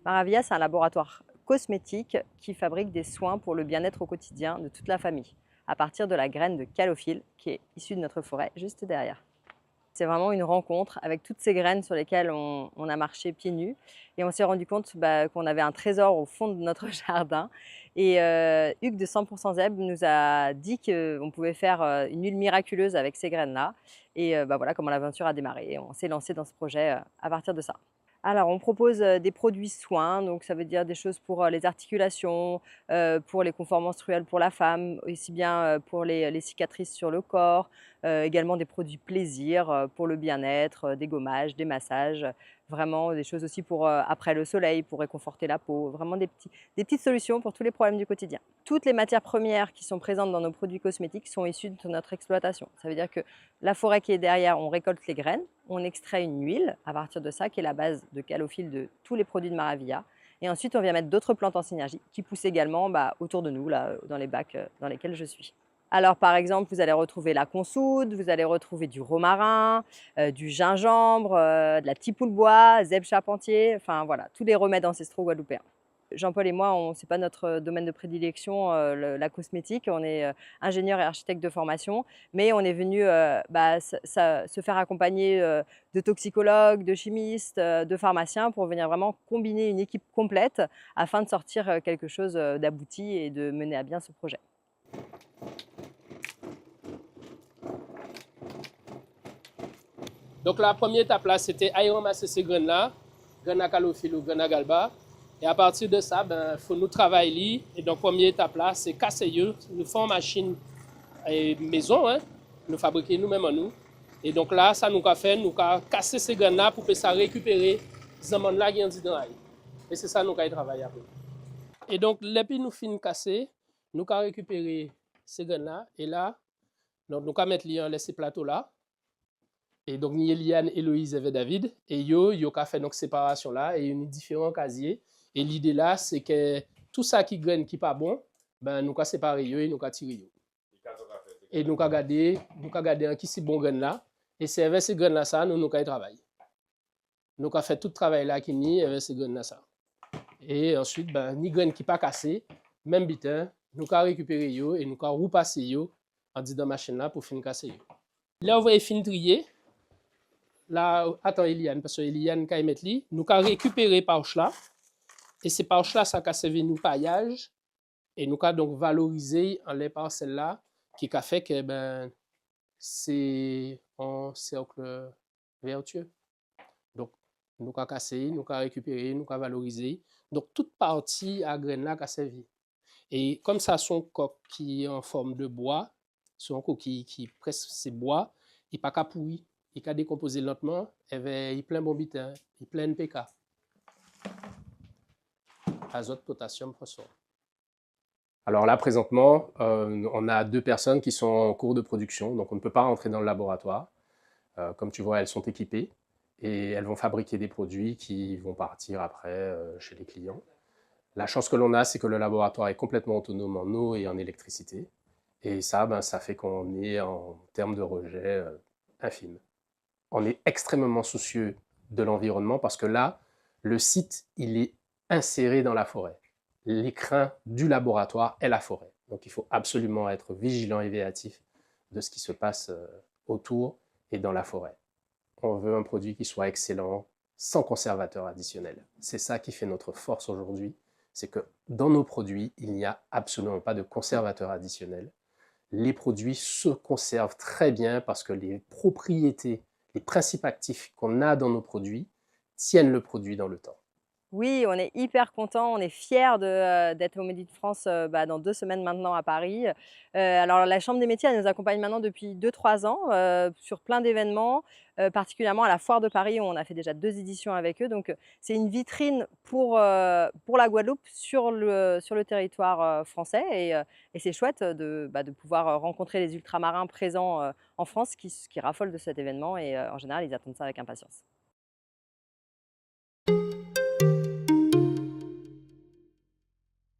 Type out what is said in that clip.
Maravilla, c'est un laboratoire cosmétique qui fabrique des soins pour le bien-être au quotidien de toute la famille, à partir de la graine de calophylle qui est issue de notre forêt juste derrière. C'est vraiment une rencontre avec toutes ces graines sur lesquelles on a marché pieds nus et on s'est rendu compte qu'on avait un trésor au fond de notre jardin. Et Hugues de 100% Zeb nous a dit qu'on pouvait faire une huile miraculeuse avec ces graines-là. Et voilà comment l'aventure a démarré. Et on s'est lancé dans ce projet à partir de ça. Alors, on propose des produits soins, donc ça veut dire des choses pour les articulations, pour les conforts menstruels pour la femme, aussi bien pour les cicatrices sur le corps, également des produits plaisir pour le bien-être, des gommages, des massages, vraiment des choses aussi pour après le soleil, pour réconforter la peau, vraiment des petites solutions pour tous les problèmes du quotidien. Toutes les matières premières qui sont présentes dans nos produits cosmétiques sont issues de notre exploitation. Ça veut dire que la forêt qui est derrière, on récolte les graines, on extrait une huile à partir de ça, qui est la base de calophylle de tous les produits de Maravilla. Et ensuite, on vient mettre d'autres plantes en synergie qui poussent également autour de nous, là, dans les bacs dans lesquels je suis. Alors, par exemple, vous allez retrouver la consoude, vous allez retrouver du romarin, du gingembre, de la tipoule-bois, zèbre charpentier, enfin voilà, tous les remèdes ancestraux guadeloupéens. Jean-Paul et moi, ce n'est pas notre domaine de prédilection, la cosmétique. On est ingénieur et architecte de formation, mais on est venu se faire accompagner de toxicologues, de chimistes, de pharmaciens pour venir vraiment combiner une équipe complète afin de sortir quelque chose d'abouti et de mener à bien ce projet. Donc la première étape là, c'était aller ramasser ces graines-là, graines à calophylle ou graines à galba. Et à partir de ça, il faut nous travailler. Et donc la première étape là, c'est casser eux. Nous faisons une machine maison, hein, nous fabriquons nous-mêmes en nous. Et donc là, ça nous a fait, nous a cassé ces graines-là pour ça récupérer ces amandes-là qui ont dit dans l'ail. Et c'est ça nous avons travaillé après. Et donc, depuis nous finissons casser, nous avons récupéré ces graines-là. Et là, donc, nous avons mettre en ces plateaux-là. Et donc, ni Eliane, Héloïse et David. Et yo a fait donc séparation là. Et il y a différents casiers. Et l'idée là, c'est que tout ça qui graine qui pas bon, nous avons séparé yo et nous avons tiré yo. Et nous avons gardé un qui si bon graine là. Et c'est avec ces graines là ça, nous avons travaillé. Nous avons fait tout le travail là qui ni avec ces graines là ça. Et ensuite, ni graines qui pas cassé, même bitin, nous avons récupéré yo et nous avons repassé yo en disant dans la machine là pour finir casser yo. Là, on va finir trier. Là, attends Eliane, parce que Eliane, quand mettre li, nous avons récupéré pouch là. Et ces pouch là, ça a servi nous paillage. Et nous avons donc valorisé en les parcelles là, qui a fait que c'est un cercle vertueux. Donc, nous avons cassé, nous avons récupéré, nous avons valorisé. Donc, toute partie à graines là a servi. Et comme ça, son coq qui est en forme de bois, son coq qui presque c'est bois, il n'est pas qu'à pourrir. Il a décomposé lentement, il est plein de bombitin, il est plein de NPK. Azote, potassium, phosphore. Alors là, présentement, on a 2 personnes qui sont en cours de production, donc on ne peut pas rentrer dans le laboratoire. Comme tu vois, elles sont équipées et elles vont fabriquer des produits qui vont partir après chez les clients. La chance que l'on a, c'est que le laboratoire est complètement autonome en eau et en électricité. Et ça, ça fait qu'on est en termes de rejet infime. On est extrêmement soucieux de l'environnement parce que là, le site, il est inséré dans la forêt. L'écrin du laboratoire est la forêt. Donc il faut absolument être vigilant et véatif de ce qui se passe autour et dans la forêt. On veut un produit qui soit excellent, sans conservateur additionnel. C'est ça qui fait notre force aujourd'hui, c'est que dans nos produits, il n'y a absolument pas de conservateur additionnel. Les produits se conservent très bien parce que les propriétés, les principes actifs qu'on a dans nos produits tiennent le produit dans le temps. Oui, on est hyper contents, on est fiers d'être au Made in France dans 2 semaines maintenant à Paris. Alors la Chambre des métiers, elle nous accompagne maintenant depuis 2-3 ans sur plein d'événements, particulièrement à la Foire de Paris où on a fait déjà 2 éditions avec eux. Donc c'est une vitrine pour la Guadeloupe sur le territoire français et c'est chouette de pouvoir rencontrer les ultramarins présents en France qui raffolent de cet événement et en général ils attendent ça avec impatience.